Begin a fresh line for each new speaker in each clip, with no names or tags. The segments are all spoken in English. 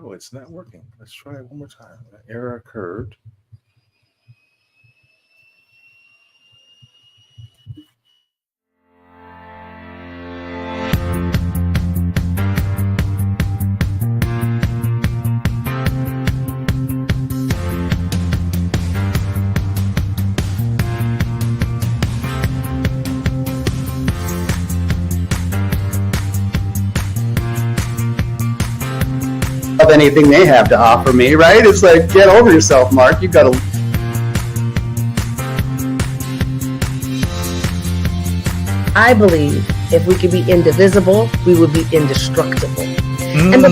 Oh, it's not working. Let's try it one more time. An error occurred.
Of anything they have to offer me, right? It's like, get over yourself, Mark. You've got to.
I believe if we could be indivisible, we would be indestructible. And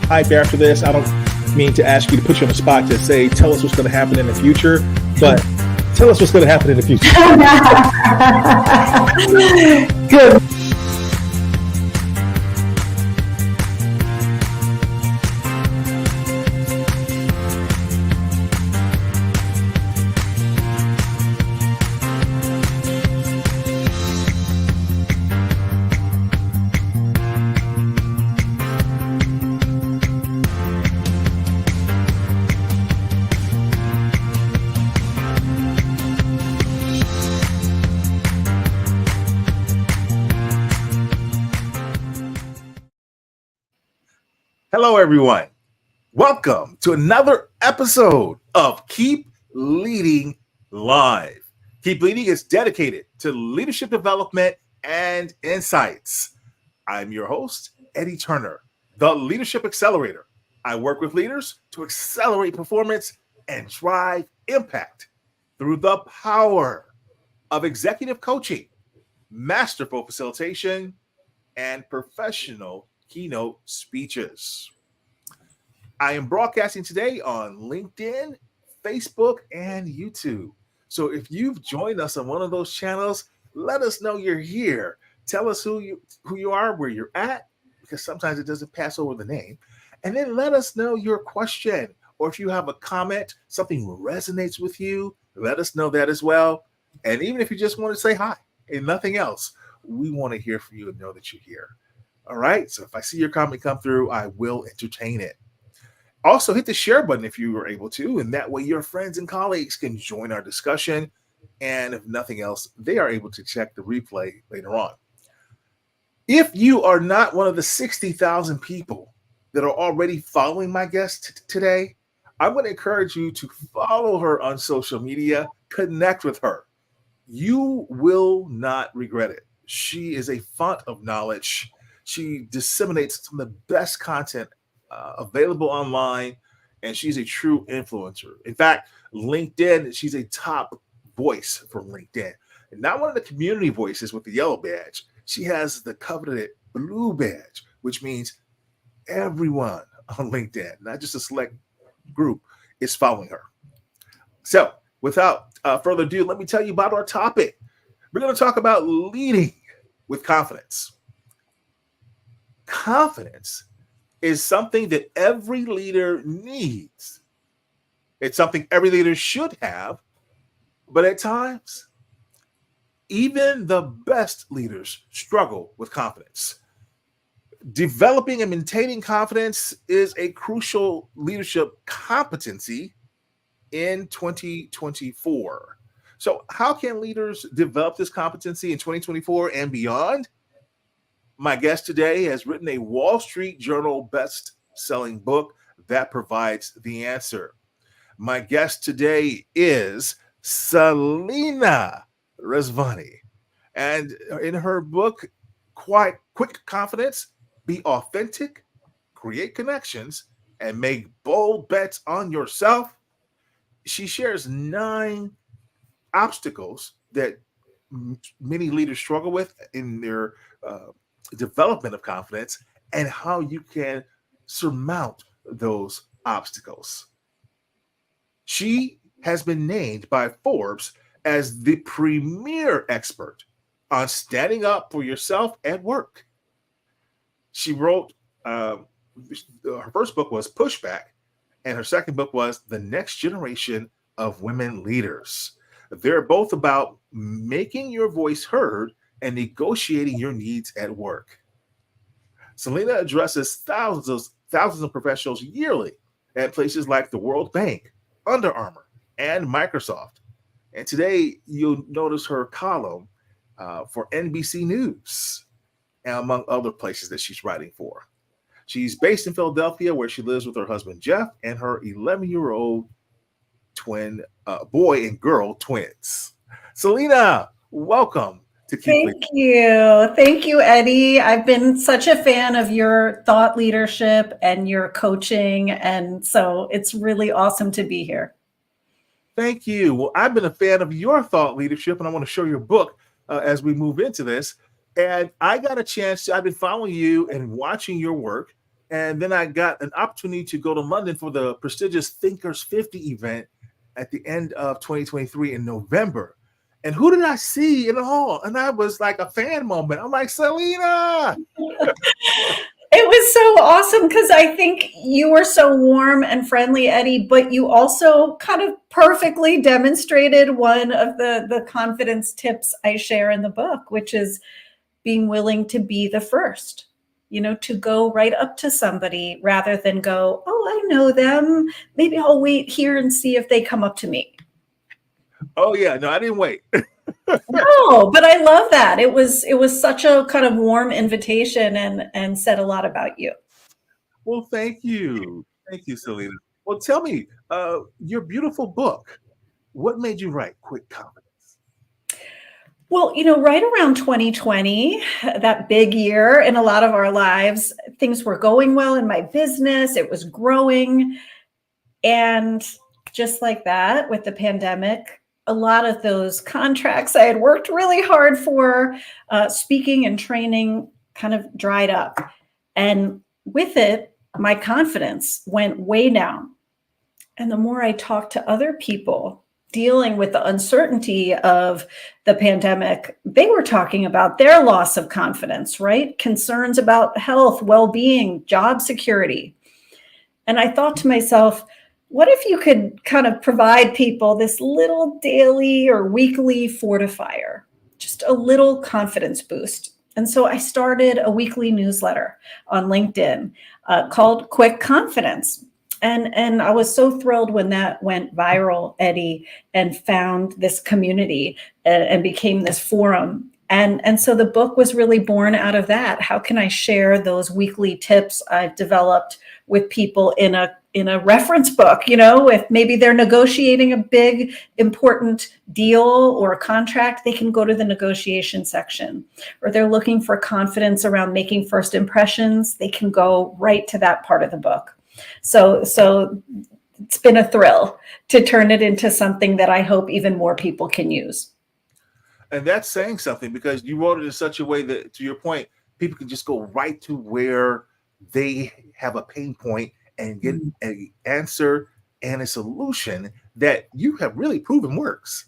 hype after this. I don't mean to ask you to put you on the spot to say, tell us what's going to happen in the future, but tell us what's going to happen in the future.
Good.
Hello, everyone. Welcome to another episode of Keep Leading Live. Keep Leading is dedicated to leadership development and insights. I'm your host, Eddie Turner, the Leadership Accelerator. I work with leaders to accelerate performance and drive impact through the power of executive coaching, masterful facilitation, and professional keynote speeches. I am broadcasting today on LinkedIn, Facebook, and YouTube. So if you've joined us on one of those channels, let us know you're here. Tell us who you are, where you're at, because sometimes it doesn't pass over the name. And then let us know your question, or if you have a comment, something resonates with you, let us know that as well. And even if you just want to say hi and nothing else, we want to hear from you and know that you're here. All right. So if I see your comment come through, I will entertain it. Also, hit the share button if you are able to, and that way your friends and colleagues can join our discussion. And if nothing else, they are able to check the replay later on. If you are not one of the 60,000 people that are already following my guest today, I'm going to encourage you to follow her on social media, connect with her. You will not regret it. She is a font of knowledge. She disseminates some of the best content available online, and she's a true influencer. In fact, LinkedIn, she's a top voice for LinkedIn. And not one of the community voices with the yellow badge. She has the coveted blue badge, which means everyone on LinkedIn, not just a select group, is following her. So without further ado, let me tell you about our topic. We're going to talk about leading with confidence. Confidence is something that every leader needs. It's something every leader should have, but at times, even the best leaders struggle with confidence. Developing and maintaining confidence is a crucial leadership competency in 2024. So how can leaders develop this competency in 2024 and beyond? My guest today has written a Wall Street Journal best-selling book that provides the answer. My guest today is Selena Rezvani. And in her book, Quick Confidence, Be Authentic, Create Connections, and Make Bold Bets on Yourself, she shares 9 obstacles that many leaders struggle with in their development of confidence and how you can surmount those obstacles. She has been named by Forbes as the premier expert on standing up for yourself at work. She wrote, her first book was Pushback, and her second book was The Next Generation of Women Leaders. They're both about making your voice heard and negotiating your needs at work. Selena addresses thousands of professionals yearly at places like the World Bank, Under Armour, and Microsoft. And today you'll notice her column for NBC News, among other places that she's writing for. She's based in Philadelphia, where she lives with her husband Jeff and her 11-year-old twin boy and girl twins. Selena, welcome to Keep
Thank you. Thank you, Eddie. I've been such a fan of your thought leadership and your coaching. And so it's really awesome to be here.
Thank you. Well, I've been a fan of your thought leadership, and I want to show your book as we move into this. And I got a chance I've been following you and watching your work. And then I got an opportunity to go to London for the prestigious Thinkers 50 event at the end of 2023 in November. And who did I see in the hall? And I was like a fan moment. I'm like, Selena.
It was so awesome because I think you were so warm and friendly, Eddie, but you also kind of perfectly demonstrated one of the confidence tips I share in the book, which is being willing to be the first, to go right up to somebody rather than go, oh, I know them. Maybe I'll wait here and see if they come up to me.
Oh, yeah. No, I didn't wait.
No, but I love that. It was such a kind of warm invitation and said a lot about you.
Well, thank you. Thank you, Selena. Well, tell me, your beautiful book, what made you write Quick Confidence?
Well, right around 2020, that big year in a lot of our lives, things were going well in my business. It was growing. And just like that, with the pandemic, a lot of those contracts I had worked really hard for, speaking and training, kind of dried up. And with it, my confidence went way down. And the more I talked to other people dealing with the uncertainty of the pandemic, they were talking about their loss of confidence, right? Concerns about health, well-being, job security. And I thought to myself, what if you could kind of provide people this little daily or weekly fortifier, just a little confidence boost? And so I started a weekly newsletter on LinkedIn called Quick Confidence. And I was so thrilled when that went viral, Eddie, and found this community and became this forum. And so the book was really born out of that. How can I share those weekly tips I've developed with people in a reference book, if maybe they're negotiating a big, important deal or a contract, they can go to the negotiation section. Or they're looking for confidence around making first impressions, they can go right to that part of the book. So it's been a thrill to turn it into something that I hope even more people can use.
And that's saying something, because you wrote it in such a way that, to your point, people can just go right to where they have a pain point and get an answer and a solution that you have really proven works.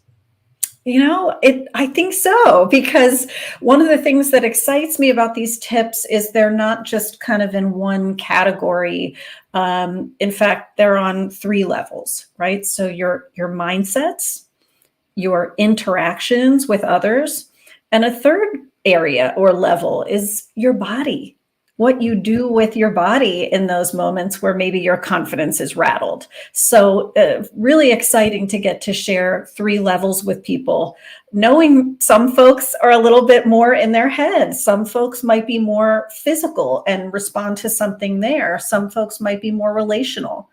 I think so, because one of the things that excites me about these tips is they're not just kind of in one category. In fact, they're on 3 levels, right? So your mindsets, your interactions with others, and a third area or level is your body. What you do with your body in those moments where maybe your confidence is rattled. So really exciting to get to share 3 levels with people, knowing some folks are a little bit more in their head. Some folks might be more physical and respond to something there. Some folks might be more relational.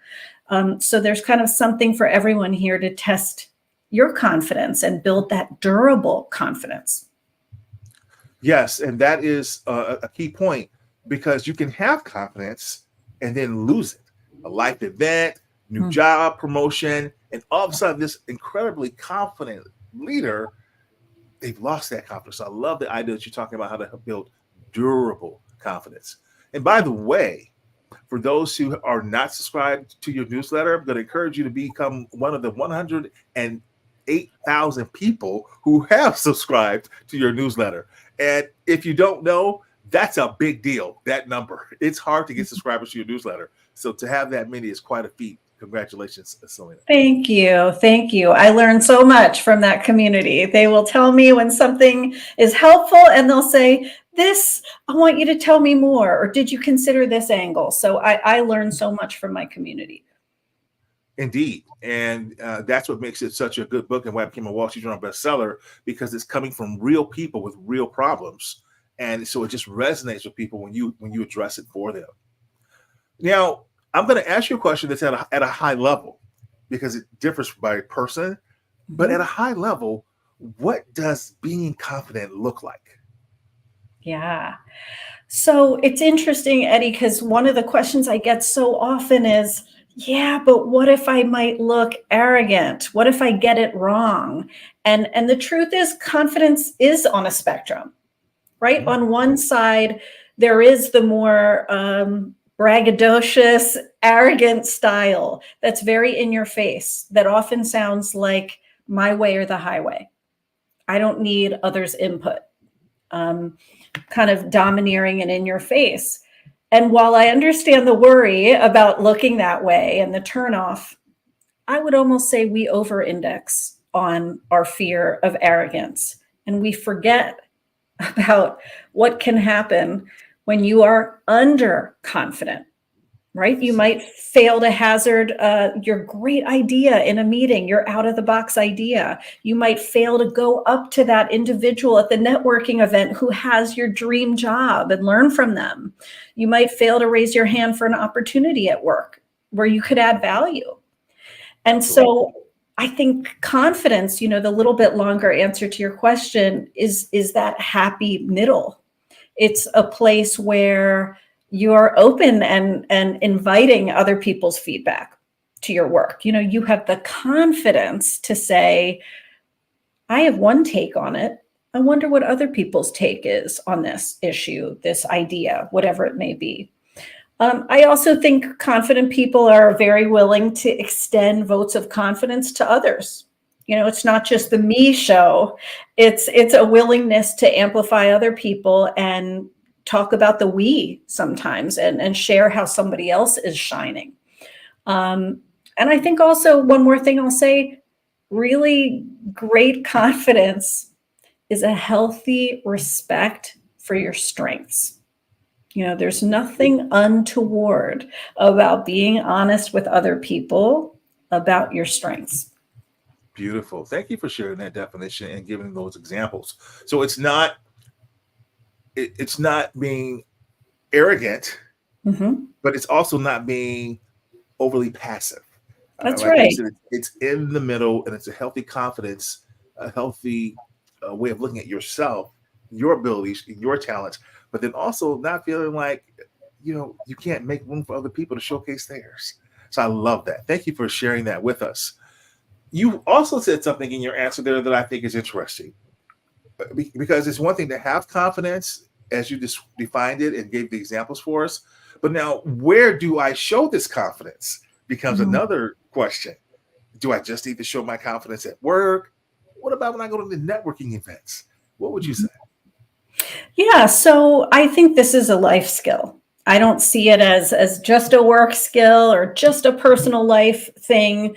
So there's kind of something for everyone here to test your confidence and build that durable confidence.
Yes, and that is a key point. Because you can have confidence and then lose it. A life event, new job, promotion, and all of a sudden this incredibly confident leader, they've lost that confidence. So I love the idea that you're talking about how to build durable confidence. And by the way, for those who are not subscribed to your newsletter, I'm going to encourage you to become one of the 108,000 people who have subscribed to your newsletter. And if you don't know, that's a big deal, that number. It's hard to get subscribers to your newsletter. So to have that many is quite a feat. Congratulations, Selena.
Thank you. Thank you. I learned so much from that community. They will tell me when something is helpful and they'll say, this, I want you to tell me more, or did you consider this angle? So I learned so much from my community.
Indeed. And that's what makes it such a good book and why it became a Wall Street Journal bestseller, because it's coming from real people with real problems. And so it just resonates with people when you address it for them. Now, I'm going to ask you a question that's at a high level, because it differs by person. But at a high level, what does being confident look like?
Yeah. So it's interesting, Eddie, because one of the questions I get so often is, yeah, but what if I might look arrogant? What if I get it wrong? And the truth is, confidence is on a spectrum, right? On one side, there is the more braggadocious, arrogant style that's very in your face, that often sounds like my way or the highway. I don't need others' input. Kind of domineering and in your face. And while I understand the worry about looking that way and the turnoff, I would almost say we over-index on our fear of arrogance. And we forget about what can happen when you are underconfident, right? You might fail to hazard your great idea in a meeting, your out-of-the-box idea. You might fail to go up to that individual at the networking event who has your dream job and learn from them. You might fail to raise your hand for an opportunity at work where you could add value. And so I think confidence, the little bit longer answer to your question is that happy middle. It's a place where you're open and inviting other people's feedback to your work. You have the confidence to say, I have one take on it. I wonder what other people's take is on this issue, this idea, whatever it may be. I also think confident people are very willing to extend votes of confidence to others. It's not just the me show. It's a willingness to amplify other people and talk about the we sometimes and share how somebody else is shining. And I think also one more thing I'll say, really great confidence is a healthy respect for your strengths. There's nothing untoward about being honest with other people about your strengths.
Beautiful. Thank you for sharing that definition and giving those examples. So it's not being arrogant, but it's also not being overly passive.
That's right.
It's in the middle, and it's a healthy confidence, a healthy way of looking at yourself, your abilities, your talents, but then also not feeling like, you can't make room for other people to showcase theirs. So I love that. Thank you for sharing that with us. You also said something in your answer there that I think is interesting, because it's one thing to have confidence, as you just defined it and gave the examples for us. But now, where do I show this confidence becomes another question. Do I just need to show my confidence at work? What about when I go to the networking events? What would you say?
Yeah, so I think this is a life skill. I don't see it as just a work skill or just a personal life thing,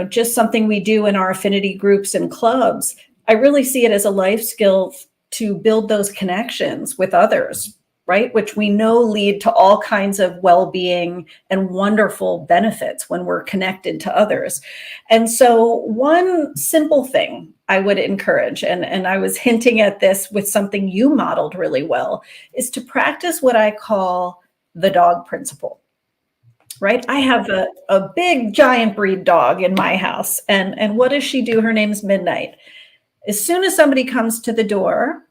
just something we do in our affinity groups and clubs. I really see it as a life skill to build those connections with others, right? Which we know lead to all kinds of well-being and wonderful benefits when we're connected to others. And so one simple thing I would encourage, and I was hinting at this with something you modeled really well, is to practice what I call the dog principle, right? I have a big giant breed dog in my house. And what does she do? Her name's Midnight. As soon as somebody comes to the door,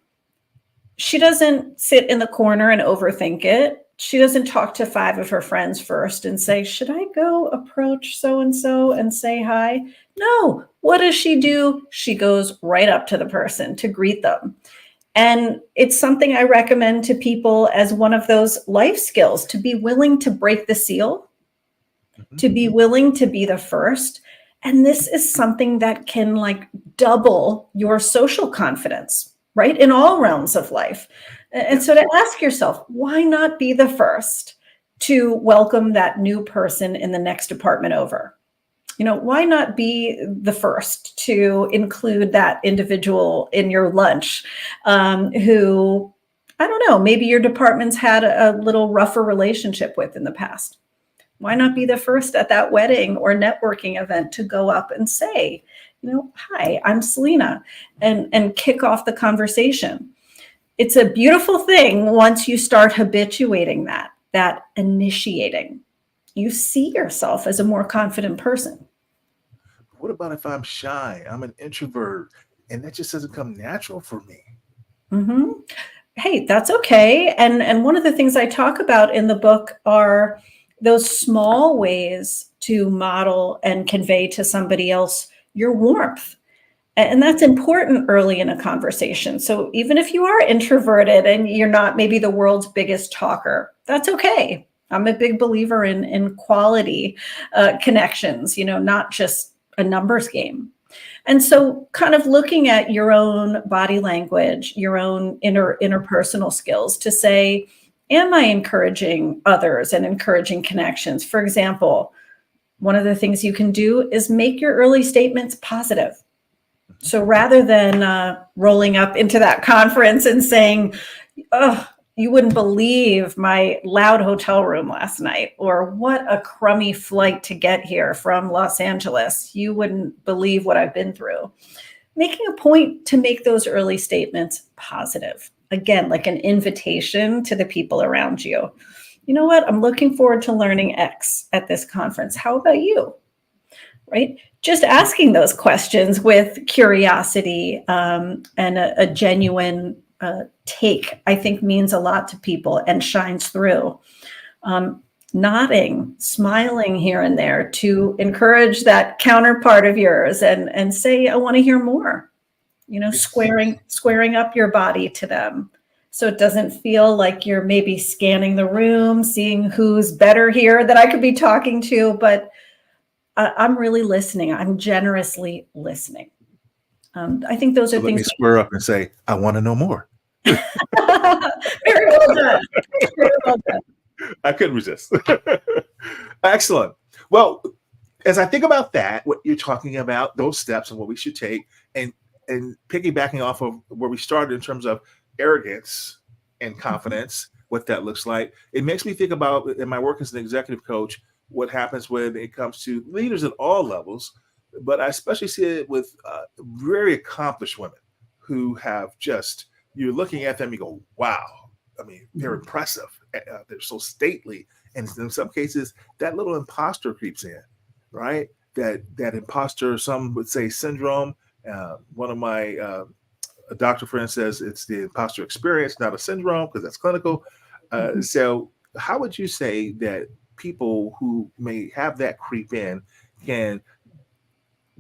she doesn't sit in the corner and overthink it. She doesn't talk to 5 of her friends first and say, should I go approach so-and-so and say hi? No. What does she do? She goes right up to the person to greet them. And it's something I recommend to people as one of those life skills, to be willing to break the seal, to be willing to be the first. And this is something that can double your social confidence, right? In all realms of life. And so to ask yourself, why not be the first? to welcome that new person in the next apartment over? Why not be the first to include that individual in your lunch who, I don't know, maybe your department's had a little rougher relationship with in the past? Why not be the first at that wedding or networking event to go up and say, hi, I'm Selena, and kick off the conversation? It's a beautiful thing once you start habituating that initiating. You see yourself as a more confident person.
What about if I'm shy? I'm an introvert, and that just doesn't come natural for me.
Mm-hmm. Hey, that's okay. And one of the things I talk about in the book are those small ways to model and convey to somebody else your warmth. And that's important early in a conversation. So even if you are introverted and you're not maybe the world's biggest talker, that's okay. I'm a big believer in quality connections, not just a numbers game. And so kind of looking at your own body language, your own interpersonal skills to say, am I encouraging others and encouraging connections? For example, one of the things you can do is make your early statements positive. So rather than rolling up into that conference and saying, oh, you wouldn't believe my loud hotel room last night, or what a crummy flight to get here from Los Angeles. You wouldn't believe what I've been through. Making a point to make those early statements positive. Again, like an invitation to the people around you. You know what? I'm looking forward to learning X at this conference. How about you? Right? Just asking those questions with curiosity and a genuine take, I think, means a lot to people and shines through. Nodding, smiling here and there to encourage that counterpart of yours and say, I want to hear more. Squaring up your body to them. So it doesn't feel like you're maybe scanning the room, seeing who's better here that I could be talking to, but I'm really listening. I'm generously listening. I think those are
Let
things.
me square up and say, I want to know more.
Very well done. Very well done.
I couldn't resist. Excellent. Well, as I think about that, what you're talking about, those steps and what we should take, and piggybacking off of where we started in terms of arrogance and confidence, what that looks like, it makes me think about, in my work as an executive coach, what happens when it comes to leaders at all levels, but I especially see it with very accomplished women who have just, you're looking at them, you go, wow. I mean, they're impressive. They're so stately. And in some cases, that little imposter creeps in, right? That imposter, some would say syndrome. One of my a doctor friend says it's the imposter experience, not a syndrome, because that's clinical. So how would you say that people who may have that creep in can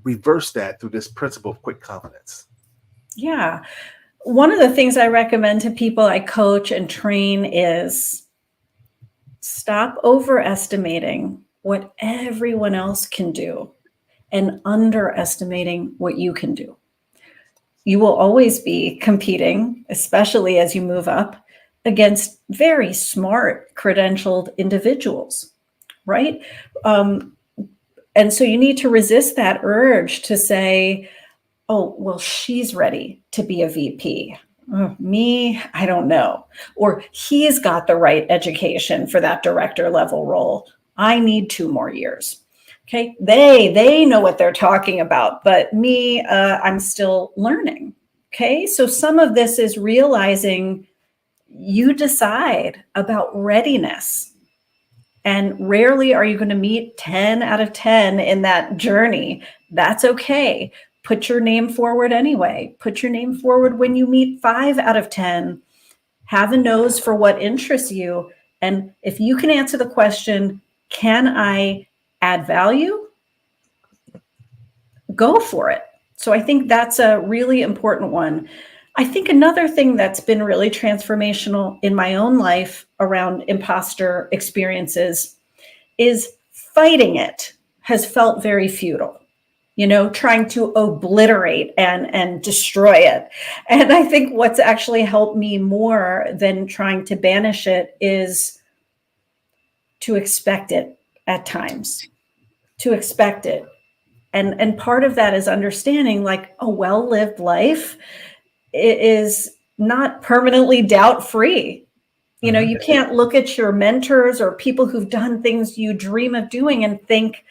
reverse that through this principle of quick confidence?
Yeah. One of the things I recommend to people I coach and train is stop overestimating what everyone else can do and underestimating what you can do. You will always be competing, especially as you move up, against very smart, credentialed individuals, right? And so you need to resist that urge to say, oh, well, she's ready to be a VP. Me, I don't know. Or he's got the right education for that director level role. I need 2 more years. Okay, they know what they're talking about, but me, I'm still learning. Okay, so some of this is realizing you decide about readiness. And rarely are you going to meet 10 out of 10 in that journey. That's okay. Put your name forward anyway. Put your name forward when you meet 5 out of 10. Have a nose for what interests you. And if you can answer the question, can I add value? Go for it. So I think that's a really important one. I think another thing that's been really transformational in my own life around imposter experiences is fighting it has felt very futile. Trying to obliterate and destroy it. And I think what's actually helped me more than trying to banish it is to expect it at times, to expect it. And part of that is understanding like a well-lived life is not permanently doubt-free. You know, you can't look at your mentors or people who've done things you dream of doing and think,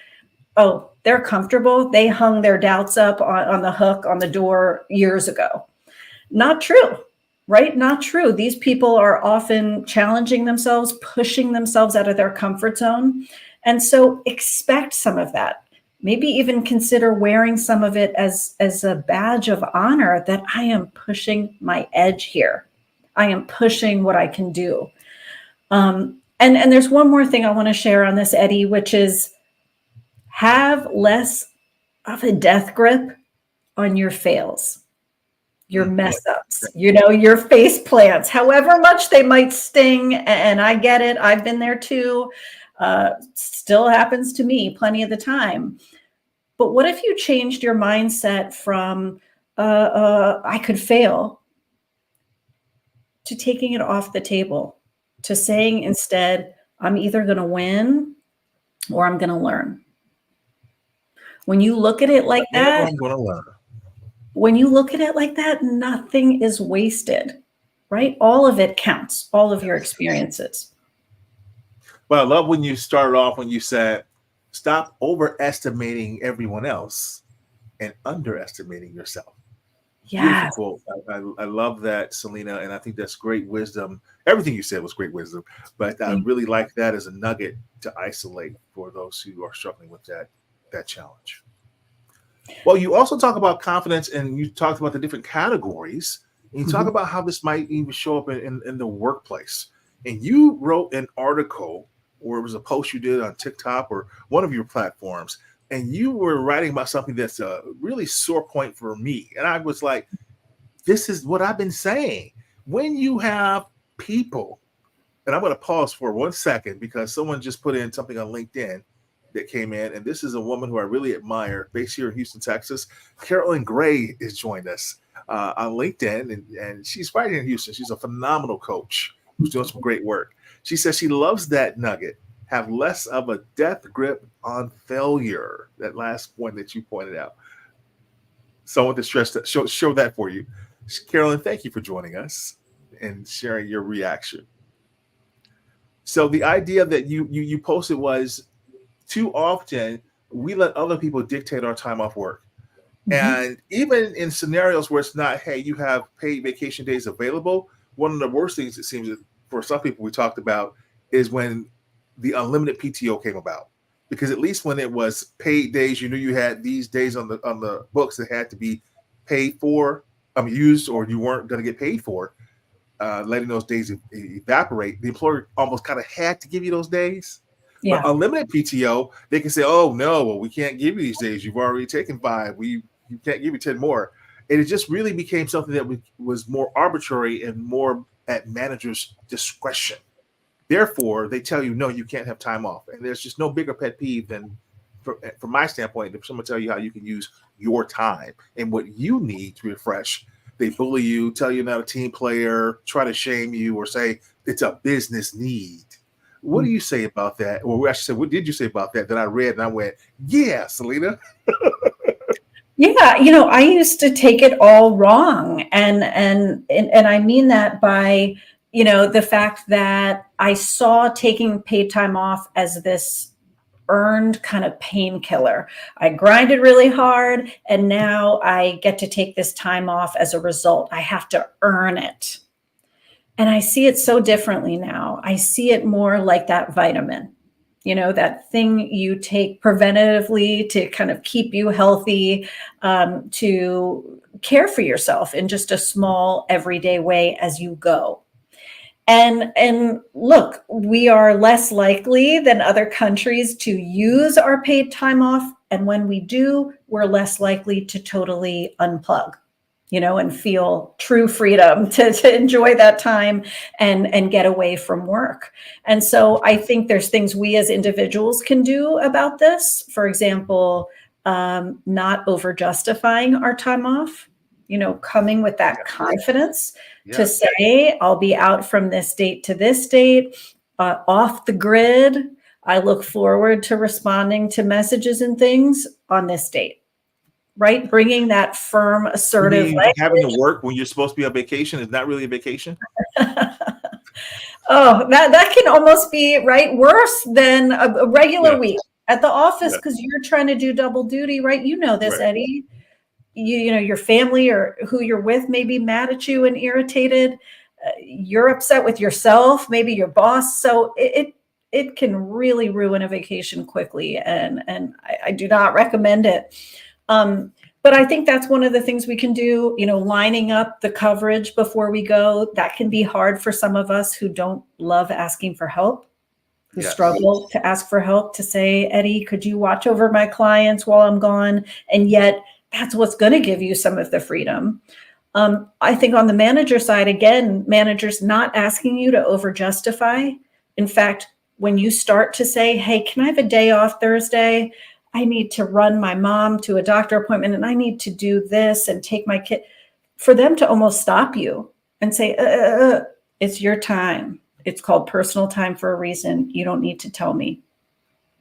oh, they're comfortable. They hung their doubts up on the hook on the door years ago. Not true, right? Not true. These people are often challenging themselves, pushing themselves out of their comfort zone. And so expect some of that. Maybe even consider wearing some of it as a badge of honor that I am pushing my edge here. I am pushing what I can do. And there's one more thing I want to share on this, Eddie, which is have less of a death grip on your fails, your mess ups, you know, your face plants, however much they might sting. And I get it. I've been there too. Still happens to me plenty of the time. But what if you changed your mindset from I could fail to taking it off the table, to saying instead, I'm either going to win or I'm going to learn. When you look at it like that,
I'm going to learn.
When you look at it like that, nothing is wasted, right? All of it counts, all of your experiences.
Well, I love when you started off when you said, stop overestimating everyone else and underestimating yourself.
Yeah.
I love that, Selena, and I think that's great wisdom. Everything you said was great wisdom, but I really like that as a nugget to isolate for those who are struggling with that challenge. Well, you also talk about confidence, and you talked about the different categories, and you talk about how this might even show up in the workplace. And you wrote an article, or it was a post you did on TikTok or one of your platforms, and you were writing about something that's a really sore point for me. And I was like, this is what I've been saying. When you have people, and I'm going to pause for 1 second because someone just put in something on LinkedIn that came in, and this is a woman who I really admire, based here in Houston, Texas. Carolyn Gray has joined us on LinkedIn, and she's right here in Houston. She's a phenomenal coach who's doing some great work. She says she loves that nugget. Have less of a death grip on failure. That last point that you pointed out. So I want to stress that, show that for you. Carolyn, thank you for joining us and sharing your reaction. So the idea that you posted was, too often we let other people dictate our time off work. And even in scenarios where it's not, hey, you have paid vacation days available, one of the worst things it seems for some people we talked about is when the unlimited PTO came about. Because at least when it was paid days, you knew you had these days on the books that had to be paid for, used, or you weren't going to get paid for, letting those days evaporate. The employer almost kind of had to give you those days.
Yeah.
But unlimited PTO, they can say, oh, no, well, we can't give you these days. You've already taken 5. You can't give you 10 more. And it just really became something that was more arbitrary and more at managers' discretion. Therefore, they tell you, no, you can't have time off. And there's just no bigger pet peeve than, from my standpoint, if someone tell you how you can use your time and what you need to refresh, they bully you, tell you're not a team player, try to shame you, or say it's a business need. What do you say about that? Or I should say, what did you say about that I read and I went, yeah, Selena?
Yeah, I used to take it all wrong. And I mean that by, the fact that I saw taking paid time off as this earned kind of painkiller. I grinded really hard, and now I get to take this time off as a result. I have to earn it. And I see it so differently now. I see it more like that vitamin, that thing you take preventatively to kind of keep you healthy, to care for yourself in just a small everyday way as you go. And look, we are less likely than other countries to use our paid time off. And when we do, we're less likely to totally unplug, and feel true freedom to enjoy that time and get away from work. And so I think there's things we as individuals can do about this. For example, not over justifying our time off, coming with that confidence to say, I'll be out from this date to this date, off the grid, I look forward to responding to messages and things on this date, right? Bringing that firm,
You
assertive
mean having to work when you're supposed to be on vacation is not really a vacation?
Oh, that can almost be right worse than a regular
Yeah,
week at the office
yeah,
because you're trying to do double duty, right? You know this,
right.
Eddie. You know your family or who you're with may be mad at you and irritated. You're upset with yourself, maybe your boss. So it can really ruin a vacation quickly, and I do not recommend it. But I think that's one of the things we can do, you know, lining up the coverage before we go. That can be hard for some of us who don't love asking for help, who
Yes.
struggle to ask for help, to say, Eddie, could you watch over my clients while I'm gone? And yet that's what's going to give you some of the freedom. I think on the manager side, again, managers not asking you to over justify. In fact, when you start to say, hey, can I have a day off Thursday? I need to run my mom to a doctor appointment and I need to do this and take my kid, for them to almost stop you and say, it's your time. It's called personal time for a reason. You don't need to tell me.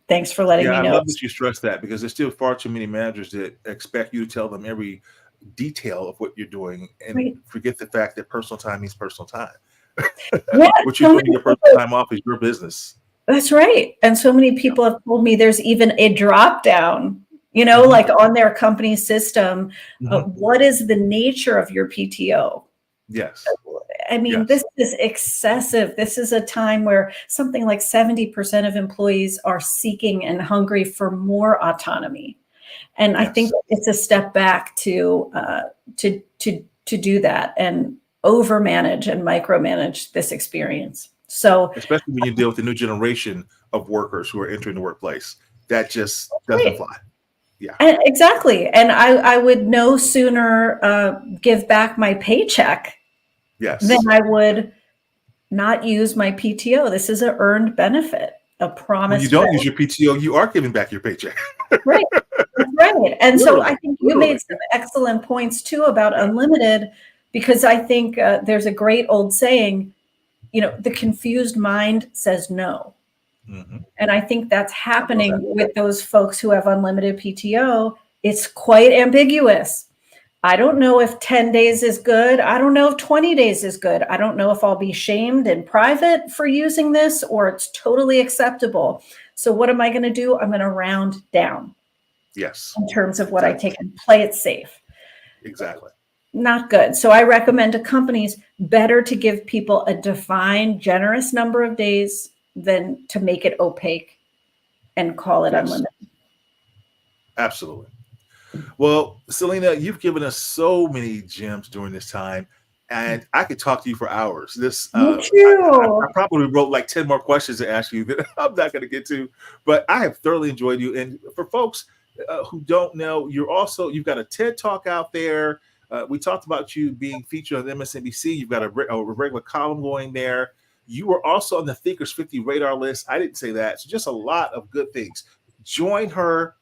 Thanks for letting
Yeah,
me
I
know.
love that you stress that because there's still far too many managers that expect you to tell them every detail of what you're doing and
Right.
forget the fact that personal time means personal time.
Yeah,
What you're
so
doing in
many
your
people,
personal time off is your business.
that's right. And so many people have told me there's even a drop down, you know,
Mhm,
like on their company system.
mhm.
What is the nature of your PTO?
Yes,
I mean,
yes,
this is excessive. This is a time where something like 70% of employees are seeking and hungry for more autonomy. And I think
yes.
it's a step back to do that and overmanage and micromanage this experience. So,
Especially when you deal with the new generation of workers who are entering the workplace. That just doesn't
great.
fly. Yeah,
And exactly. And I would no sooner give back my paycheck than
yes.
I would not use my PTO. This is an earned benefit, a
When you
promised
don't use
benefit.
your PTO, you are giving back your paycheck.
Right. That's right. And so I
Literally,
think you made
literally.
some excellent points too about
Yeah.
unlimited, because I think there's a great old saying, you know, the confused mind says no.
Mhm.
And I think that's
I love
happening
that.
with those folks who have unlimited PTO. It's quite ambiguous. I don't know if 10 days is good. I don't know if 20 days is good. I don't know if I'll be shamed in private for using this or it's totally acceptable. So what am I going to do? I'm going to round down
Yes,
in terms of what I
exactly.
take and play it safe.
Exactly.
Not good. So I recommend to companies better to give people a defined, generous number of days than to make it opaque and call it
Yes,
unlimited.
absolutely. Well, Selena, you've given us so many gems during this time, and I could talk to you for hours.
Me
I
too.
probably wrote like 10 more questions to ask you that I'm not going to get to, but I have thoroughly enjoyed you. And for folks who don't know, you've got a TED Talk out there. We talked about you being featured on MSNBC. You've got a regular column going there. You were also on the Thinkers 50 radar list. I didn't say that. So just a lot of good things. Join her.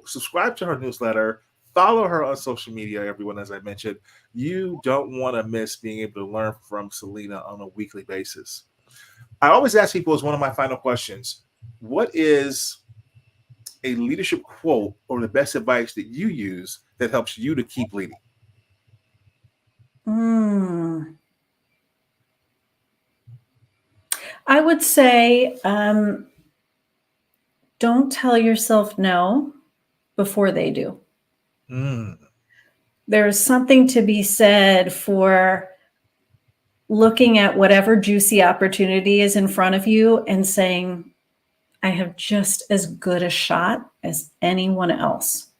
Subscribe to her newsletter. Follow her on social media, everyone, as I mentioned. You don't want to miss being able to learn from Selena on a weekly basis. I always ask people as one of my final questions, what is a leadership quote or the best advice that you use that helps you to keep leading?
I would say don't tell yourself no before they do.
Mm,
There's something to be said for looking at whatever juicy opportunity is in front of you and saying, I have just as good a shot as anyone else.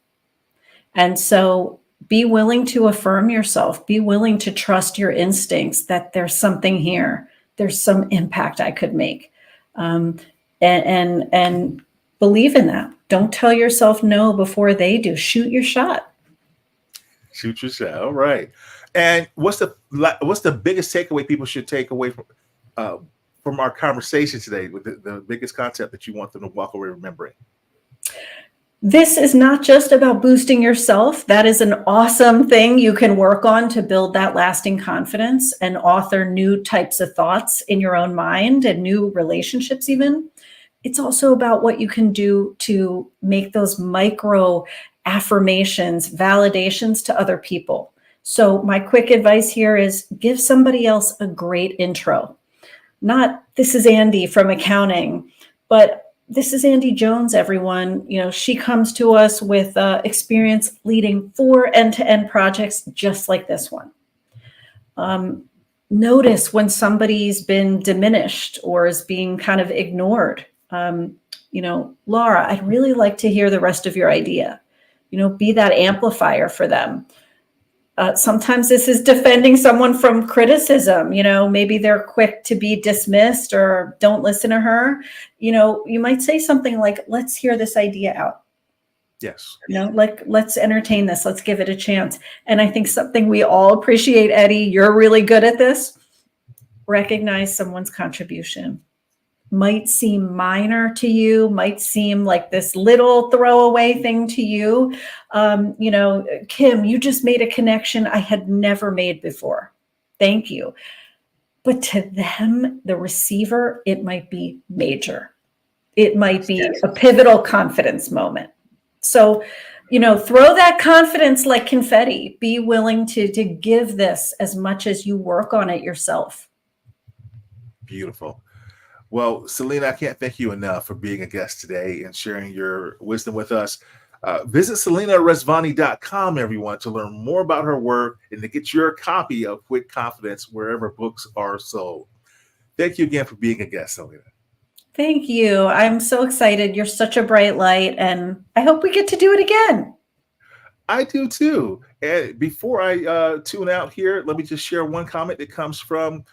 And so be willing to affirm yourself, be willing to trust your instincts that there's something here, there's some impact I could make. And believe in that. Don't tell yourself no before they do. Shoot your shot.
shoot your shot. All right. And what's the biggest takeaway people should take away from our conversation today? With the biggest concept that you want them to walk away remembering?
This is not just about boosting yourself. That is an awesome thing you can work on to build that lasting confidence and author new types of thoughts in your own mind and new relationships even. it's also about what you can do to make those micro affirmations, validations to other people. So my quick advice here is give somebody else a great intro. Not this is Andy from accounting, but this is Andy Jones, everyone. She comes to us with experience leading 4 end-to-end projects just like this one. Notice when somebody's been diminished or is being kind of ignored. Laura, I'd really like to hear the rest of your idea. Be that amplifier for them. Sometimes this is defending someone from criticism. Maybe they're quick to be dismissed or don't listen to her. You might say something like, let's hear this idea out.
Yes.
Let's entertain this. Let's give it a chance. And I think something we all appreciate, Eddie, you're really good at this. Recognize someone's contribution. Might seem minor to you, might seem like this little throwaway thing to you. Kim, you just made a connection I had never made before. Thank you. But to them, the receiver, it might be major. It might be a pivotal confidence moment. So, throw that confidence like confetti. Be willing to give this as much as you work on it yourself.
Beautiful. Well, Selena, I can't thank you enough for being a guest today and sharing your wisdom with us. Visit SelenaRezvani.com, everyone, to learn more about her work and to get your copy of Quick Confidence wherever books are sold. Thank you again for being a guest, Selena.
Thank you. I'm so excited. You're such a bright light, and I hope we get to do it again.
I do too. And before I tune out here, let me just share one comment that comes from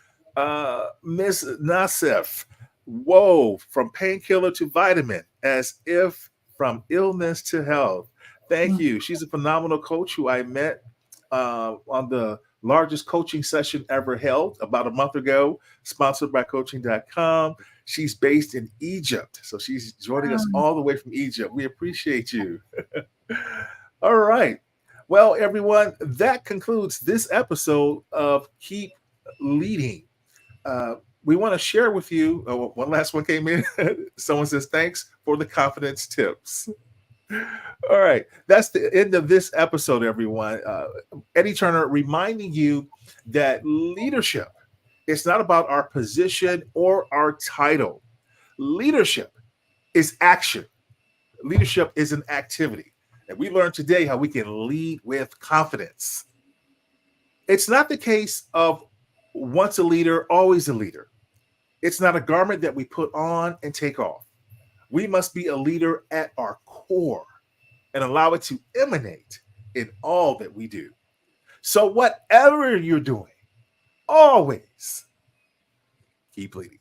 Ms. Nassif. Whoa, from painkiller to vitamin, as if from illness to health. Thank you. She's a phenomenal coach who I met on the largest coaching session ever held about a month ago, sponsored by coaching.com. She's based in Egypt. So she's joining us all the way from Egypt. We appreciate you. All right. Well, everyone, that concludes this episode of Keep Leading. We want to share with you, one last one came in. Someone says, thanks for the confidence tips. All right. That's the end of this episode, everyone. Eddie Turner reminding you that leadership, it's not about our position or our title. Leadership is action. Leadership is an activity. And we learned today how we can lead with confidence. It's not the case of once a leader, always a leader. It's not a garment that we put on and take off. We must be a leader at our core and allow it to emanate in all that we do. So whatever you're doing, always keep leading.